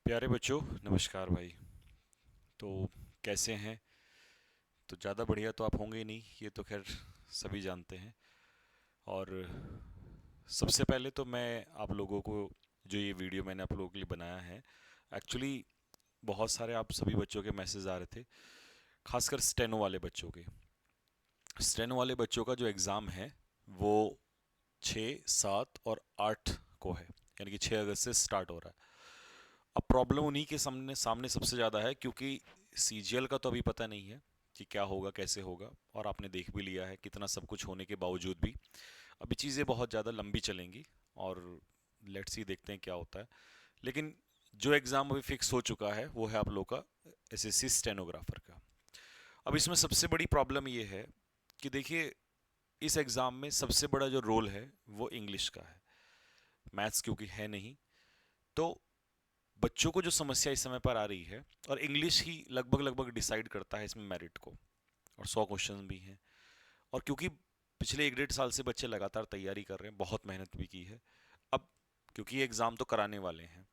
प्यारे बच्चों, नमस्कार भाई। तो कैसे हैं? तो ज़्यादा बढ़िया तो आप होंगे ही नहीं, ये तो खैर सभी जानते हैं। और सबसे पहले तो मैं आप लोगों को, जो ये वीडियो मैंने आप लोगों के लिए बनाया है, एक्चुअली बहुत सारे आप सभी बच्चों के मैसेज आ रहे थे, खासकर स्टेनो वाले बच्चों के। स्टेनो वाले बच्चों का जो एग्ज़ाम है वो 6, 7 और 8 को है, यानी कि 6 अगस्त से स्टार्ट हो रहा है। अब प्रॉब्लम उन्हीं के सामने सामने सबसे ज़्यादा है, क्योंकि सीजीएल का तो अभी पता नहीं है कि क्या होगा कैसे होगा, और आपने देख भी लिया है कितना सब कुछ होने के बावजूद भी अभी चीज़ें बहुत ज़्यादा लंबी चलेंगी। और लेट्स सी, देखते हैं क्या होता है। लेकिन जो एग्ज़ाम अभी फिक्स हो चुका है वो है आप लोग का एसएससी स्टेनोग्राफर का। अब इसमें सबसे बड़ी प्रॉब्लम ये है कि देखिए, इस एग्ज़ाम में सबसे बड़ा जो रोल है वो इंग्लिश का है। मैथ्स क्योंकि है नहीं, तो बच्चों को जो समस्या इस समय पर आ रही है, और इंग्लिश ही लगभग लगभग डिसाइड करता है इसमें मेरिट को, और 100 क्वेश्चन भी हैं। और क्योंकि पिछले 1 डेढ़ साल से बच्चे लगातार तैयारी कर रहे हैं, बहुत मेहनत भी की है। अब क्योंकि ये एग्ज़ाम तो कराने वाले हैं,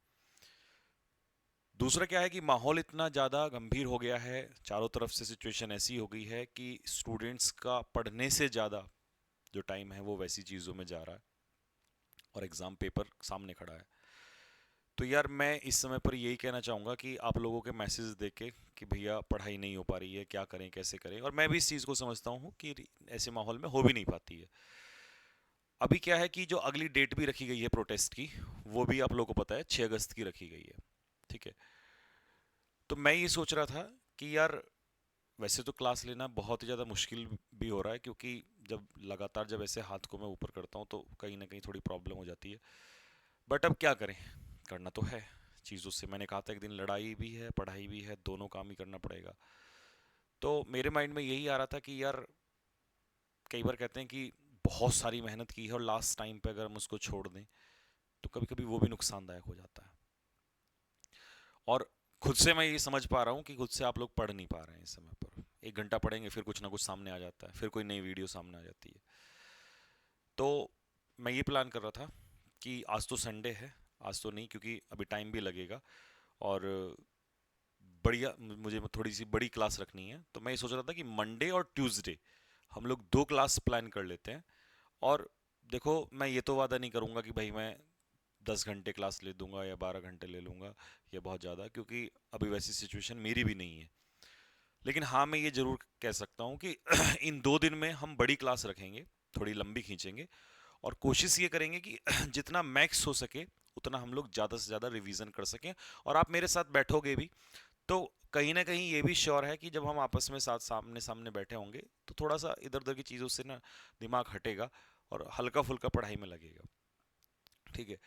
दूसरा क्या है कि माहौल इतना ज़्यादा गंभीर हो गया है, चारों तरफ से सिचुएशन ऐसी हो गई है कि स्टूडेंट्स का पढ़ने से ज़्यादा जो टाइम है वो वैसी चीज़ों में जा रहा है, और एग्ज़ाम पेपर सामने खड़ा है। तो यार, मैं इस समय पर यही कहना चाहूँगा कि आप लोगों के मैसेज देख के कि भैया पढ़ाई नहीं हो पा रही है, क्या करें कैसे करें, और मैं भी इस चीज़ को समझता हूँ कि ऐसे माहौल में हो भी नहीं पाती है। अभी क्या है कि जो अगली डेट भी रखी गई है प्रोटेस्ट की, वो भी आप लोगों को पता है 6 अगस्त की रखी गई है। ठीक है। तो मैं ये सोच रहा था कि यार, वैसे तो क्लास लेना बहुत ही ज़्यादा मुश्किल भी हो रहा है, क्योंकि जब लगातार जब ऐसे हाथ को मैं ऊपर करता हूँ तो कहीं ना कहीं थोड़ी प्रॉब्लम हो जाती है। बट अब क्या करें, करना तो है चीज़ों से। मैंने कहा था एक दिन, लड़ाई भी है पढ़ाई भी है, दोनों काम ही करना पड़ेगा। तो मेरे माइंड में यही आ रहा था कि यार, कई बार कहते हैं कि बहुत सारी मेहनत की है और लास्ट टाइम पे अगर हम उसको छोड़ दें तो कभी कभी वो भी नुकसानदायक हो जाता है। और खुद से मैं ये समझ पा रहा हूँ कि खुद से आप लोग पढ़ नहीं पा रहे हैं इस समय पर। 1 घंटा पढ़ेंगे, फिर कुछ ना कुछ सामने आ जाता है, फिर कोई नई वीडियो सामने आ जाती है। तो मैं ये प्लान कर रहा था कि आज तो संडे है, आज तो नहीं क्योंकि अभी टाइम भी लगेगा, और बढ़िया मुझे थोड़ी सी बड़ी क्लास रखनी है, तो मैं ये सोच रहा था कि मंडे और ट्यूसडे हम लोग 2 क्लास प्लान कर लेते हैं। और देखो, मैं ये तो वादा नहीं करूँगा कि भाई मैं 10 घंटे क्लास ले दूंगा या 12 घंटे ले लूँगा, या बहुत ज़्यादा, क्योंकि अभी वैसी सिचुएशन मेरी भी नहीं है। लेकिन हाँ, मैं ये ज़रूर कह सकता हूँ कि इन 2 दिन में हम बड़ी क्लास रखेंगे, थोड़ी लंबी खींचेंगे, और कोशिश ये करेंगे कि जितना मैक्स हो सके उतना हम लोग ज़्यादा से ज़्यादा रिवीजन कर सकें। और आप मेरे साथ बैठोगे भी, तो कहीं ना कहीं ये भी श्योर है कि जब हम आपस में साथ सामने सामने बैठे होंगे तो थोड़ा सा इधर उधर की चीज़ों से ना दिमाग हटेगा, और हल्का फुल्का पढ़ाई में लगेगा। ठीक है।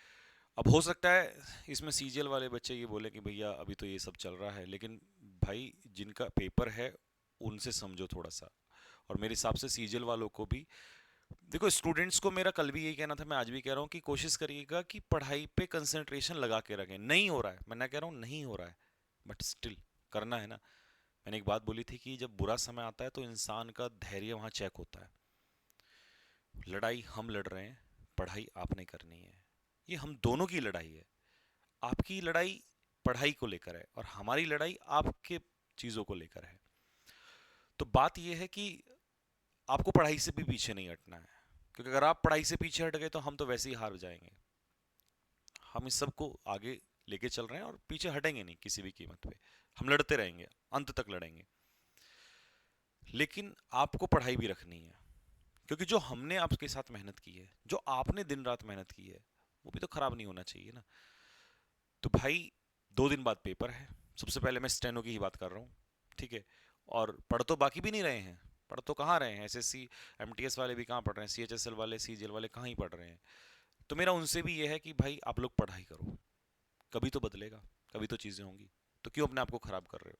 अब हो सकता है इसमें सीजीएल वाले बच्चे ये बोले कि भैया अभी तो ये सब चल रहा है, लेकिन भाई, जिनका पेपर है उनसे समझो थोड़ा सा। और मेरे हिसाब से सीजीएल वालों को भी, देखो, स्टूडेंट्स को मेरा कल भी यही कहना था, मैं आज भी कह रहा हूँ कि कोशिश करिएगा कि पढ़ाई पे कंसंट्रेशन लगा के रखें। नहीं हो रहा है, मैं ना कह रहा हूँ नहीं हो रहा है, बट स्टिल करना है ना। मैंने एक बात बोली थी कि जब बुरा समय आता है तो इंसान का धैर्य वहाँ चेक होता है। लड़ाई हम लड़ रहे हैं, पढ़ाई आपने करनी है, ये हम दोनों की लड़ाई है। आपकी लड़ाई पढ़ाई को लेकर है और हमारी लड़ाई आपके चीज़ों को लेकर है। तो बात यह है कि आपको पढ़ाई से भी पीछे नहीं हटना है, क्योंकि अगर आप पढ़ाई से पीछे हट गए तो हम तो वैसे ही हार जाएंगे। हम इस सब को आगे लेके चल रहे हैं और पीछे हटेंगे नहीं किसी भी कीमत पे। हम लड़ते रहेंगे, अंत तक लड़ेंगे। लेकिन आपको पढ़ाई भी रखनी है, क्योंकि जो हमने आपके साथ मेहनत की है, जो आपने दिन रात मेहनत की है, वो भी तो खराब नहीं होना चाहिए ना। तो भाई, 2 दिन बाद पेपर है। सबसे पहले मैं स्टेनो की ही बात कर रहा हूँ। ठीक है। और पढ़ तो बाकी भी नहीं रहे हैं, पढ़ तो कहाँ रहे हैं, एसएससी एमटीएस वाले भी कहाँ पढ़ रहे हैं, सीएचएसएल वाले सीजीएल वाले कहाँ ही पढ़ रहे हैं। तो मेरा उनसे भी ये है कि भाई आप लोग पढ़ाई करो, कभी तो बदलेगा, कभी तो चीज़ें होंगी, तो क्यों अपने आप को खराब कर रहे हो।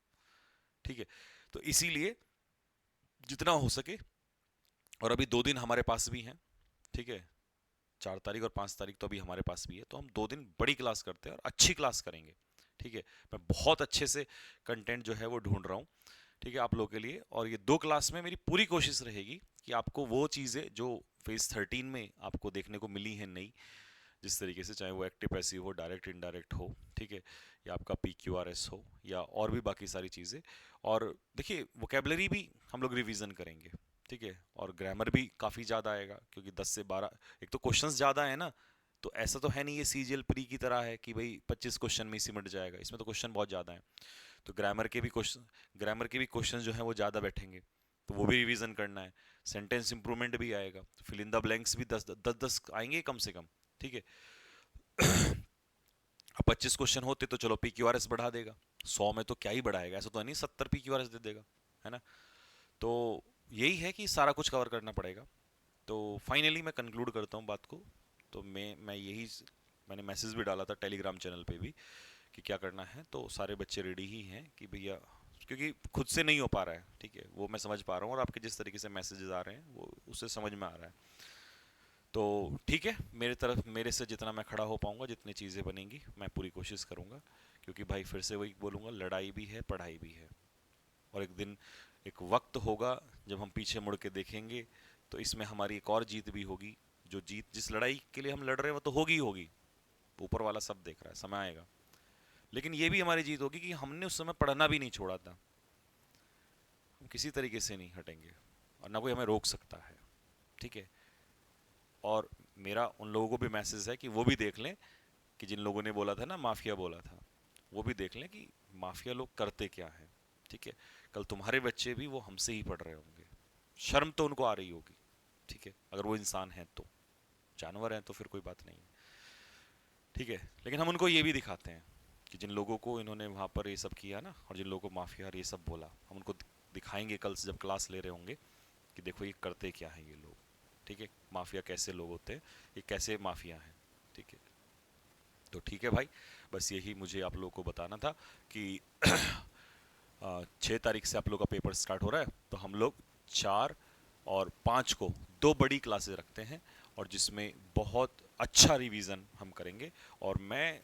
ठीक है। तो इसीलिए जितना हो सके, और अभी 2 दिन हमारे पास भी हैं। ठीक है। 4 तारीख और 5 तारीख तो अभी हमारे पास भी है, तो हम 2 दिन बड़ी क्लास करते हैं और अच्छी क्लास करेंगे। ठीक है। मैं बहुत अच्छे से कंटेंट जो है वो ढूंढ रहा हूँ, ठीक है, आप लोगों के लिए। और ये 2 क्लास में मेरी पूरी कोशिश रहेगी कि आपको वो चीज़ें जो फेज 13 में आपको देखने को मिली हैं नई, जिस तरीके से, चाहे वो एक्टिव पैसिव हो, डायरेक्ट इनडायरेक्ट हो, ठीक है, या आपका PQRS हो, या और भी बाकी सारी चीज़ें। और देखिए वोकेबलरी भी हम लोग रिवीजन करेंगे, ठीक है, और ग्रामर भी काफ़ी ज़्यादा आएगा क्योंकि 10 से 12, एक तो क्वेश्चंस ज़्यादा है ना, तो ऐसा तो है नहीं ये CGL प्री की तरह है कि भाई 25 क्वेश्चन में ही सिमट जाएगा, इसमें तो क्वेश्चन बहुत ज़्यादा है। तो ग्रामर के भी क्वेश्चन जो है वो ज़्यादा बैठेंगे, तो वो भी रिवीजन करना है। सेंटेंस इंप्रूवमेंट भी आएगा, फिल इन द ब्लैंक्स भी 10 10 आएंगे कम से कम, ठीक है। अब 25 क्वेश्चन होते तो चलो PQRS बढ़ा देगा, 100 में तो क्या ही बढ़ाएगा, ऐसा तो नहीं 70 PQRS दे देगा, है ना। तो यही है कि सारा कुछ कवर करना पड़ेगा। तो फाइनली मैं कंक्लूड करता हूँ बात को। तो मैं यही, मैंने मैसेज भी डाला था टेलीग्राम चैनल पे भी कि क्या करना है, तो सारे बच्चे रेडी ही हैं कि भैया, क्योंकि खुद से नहीं हो पा रहा है, ठीक है, वो मैं समझ पा रहा हूँ, और आपके जिस तरीके से मैसेजेस आ रहे हैं वो उससे समझ में आ रहा है। तो ठीक है, मेरे तरफ, मेरे से जितना मैं खड़ा हो पाऊंगा, जितनी चीज़ें बनेंगी मैं पूरी कोशिश करूंगा, क्योंकि भाई फिर से वही बोलूंगा, लड़ाई भी है, पढ़ाई भी है, और एक दिन, एक वक्त होगा जब हम पीछे मुड़ के देखेंगे तो इसमें हमारी एक और जीत भी होगी। जो जीत, जिस लड़ाई के लिए हम लड़ रहे हैं वो तो होगी ही होगी, ऊपर वाला सब देख रहा है, समय आएगा। लेकिन ये भी हमारी जीत होगी कि हमने उस समय पढ़ना भी नहीं छोड़ा था। हम किसी तरीके से नहीं हटेंगे और ना कोई हमें रोक सकता है, ठीक है। और मेरा उन लोगों को भी मैसेज है कि वो भी देख लें कि जिन लोगों ने बोला था ना माफिया बोला था, वो भी देख लें कि माफिया लोग करते क्या है, ठीक है। कल तुम्हारे बच्चे भी वो हमसे ही पढ़ रहे होंगे, शर्म तो उनको आ रही होगी, ठीक है, अगर वो इंसान हैं तो। जानवर हैं तो फिर कोई बात नहीं है, ठीक है। लेकिन हम उनको ये भी दिखाते हैं कि जिन लोगों को इन्होंने वहाँ पर ये सब किया ना, और जिन लोगों को माफिया और ये सब बोला, हम उनको दिखाएंगे कल से जब क्लास ले रहे होंगे कि देखो ये करते क्या हैं ये लोग, ठीक है, माफिया कैसे लोग होते हैं, ये कैसे माफिया हैं, ठीक है। तो ठीक है भाई, बस यही मुझे आप लोगों को बताना था कि 6 तारीख से आप लोग का पेपर स्टार्ट हो रहा है, तो हम लोग 4 और 5 को 2 बड़ी क्लासेस रखते हैं, और जिसमें बहुत अच्छा रिवीजन हम करेंगे। और मैं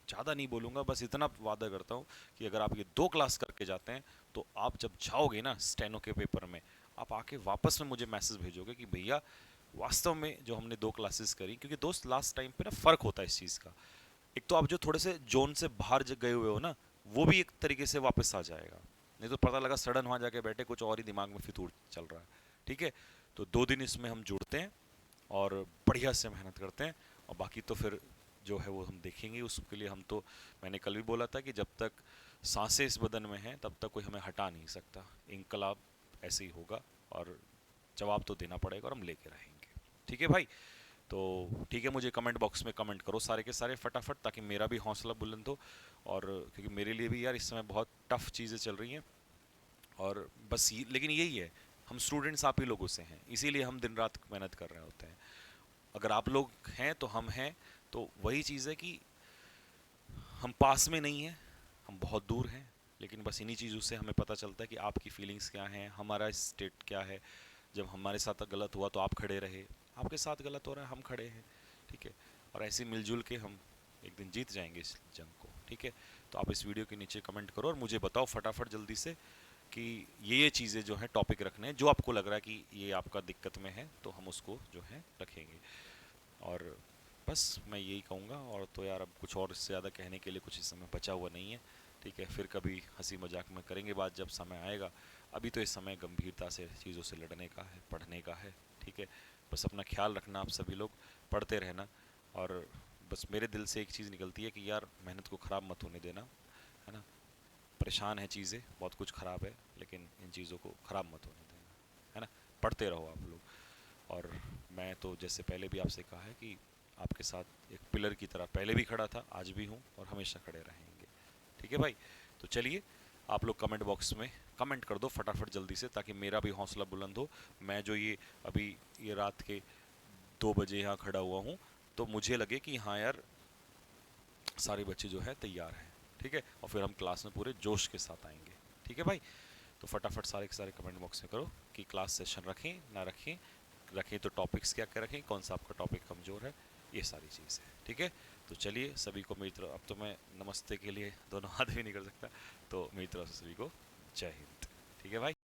ज़्यादा नहीं बोलूँगा, बस इतना वादा करता हूँ कि अगर आप ये 2 क्लास करके जाते हैं, तो आप जब जाओगे ना स्टेनो के पेपर में, आप आके वापस में मुझे मैसेज भेजोगे कि भैया वास्तव में जो हमने 2 क्लासेस करी, क्योंकि दोस्त लास्ट टाइम पे ना फ़र्क होता है इस चीज़ का। एक तो आप जो थोड़े से जोन से बाहर गए हुए हो ना, वो भी एक तरीके से वापस आ जाएगा, नहीं तो पता लगा सडन वहाँ जाके बैठे कुछ और ही दिमाग में फितूर चल रहा है, ठीक है। तो 2 दिन इसमें हम जुड़ते हैं और बढ़िया से मेहनत करते हैं, और बाकी तो फिर जो है वो हम देखेंगे, उसके लिए हम तो, मैंने कल भी बोला था कि जब तक सांसें इस बदन में हैं तब तक कोई हमें हटा नहीं सकता, इनकलाब ऐसे ही होगा, और जवाब तो देना पड़ेगा, और हम लेके रहेंगे, ठीक है भाई। तो ठीक है, मुझे कमेंट बॉक्स में कमेंट करो सारे के सारे फटाफट, ताकि मेरा भी हौसला बुलंद हो, और क्योंकि मेरे लिए भी यार इस समय बहुत टफ चीज़ें चल रही हैं, और बस लेकिन यही है, हम स्टूडेंट्स आप ही लोगों से हैं, इसीलिए हम दिन रात मेहनत कर रहे होते हैं। अगर आप लोग हैं तो हम हैं, तो वही चीज़ है कि हम पास में नहीं हैं, हम बहुत दूर हैं, लेकिन बस इन्हीं चीज़ों से हमें पता चलता है कि आपकी फीलिंग्स क्या हैं, हमारा स्टेट क्या है। जब हमारे साथ गलत हुआ तो आप खड़े रहे, आपके साथ गलत हो रहा है हम खड़े हैं, ठीक है। और ऐसे मिलजुल के हम एक दिन जीत जाएंगे इस जंग को, ठीक है। तो आप इस वीडियो के नीचे कमेंट करो और मुझे बताओ फटाफट जल्दी से कि ये चीज़ें जो हैं टॉपिक रखने हैं, जो आपको लग रहा है कि ये आपका दिक्कत में है, तो हम उसको जो है रखेंगे। और बस मैं यही कहूँगा, और तो यार अब कुछ और इससे ज़्यादा कहने के लिए कुछ इस समय बचा हुआ नहीं है, ठीक है। फिर कभी हंसी मजाक में करेंगे बात जब समय आएगा, अभी तो इस समय गंभीरता से चीज़ों से लड़ने का है, पढ़ने का है, ठीक है। बस अपना ख्याल रखना, आप सभी लोग पढ़ते रहना, और बस मेरे दिल से एक चीज़ निकलती है कि यार मेहनत को ख़राब मत होने देना, है ना। परेशान है चीज़ें, बहुत कुछ ख़राब है, लेकिन इन चीज़ों को ख़राब मत होने देना, है ना। पढ़ते रहो आप लोग। और मैं तो जैसे पहले भी आपसे कहा है कि आपके साथ एक पिलर की तरह पहले भी खड़ा था, आज भी हूँ, और हमेशा खड़े रहेंगे, ठीक है भाई। तो चलिए, आप लोग कमेंट बॉक्स में कमेंट कर दो फटाफट जल्दी से, ताकि मेरा भी हौसला बुलंद हो। मैं जो ये अभी ये रात के 2 बजे यहाँ खड़ा हुआ हूँ, तो मुझे लगे कि हाँ यार सारे बच्चे जो है तैयार हैं, ठीक है, और फिर हम क्लास में पूरे जोश के साथ आएंगे, ठीक है भाई। तो फटाफट सारे के सारे कमेंट बॉक्स में करो कि क्लास सेशन रखें ना रखें, रखें तो टॉपिक्स क्या क्या रखें, कौन सा आपका टॉपिक कमज़ोर है, ये सारी चीज़ है, ठीक है। तो चलिए सभी को मेरी तरफ, अब तो मैं नमस्ते के लिए दोनों हाथ भी नहीं कर सकता, तो मेरी तरफ से सभी को जय हिंद, ठीक है भाई।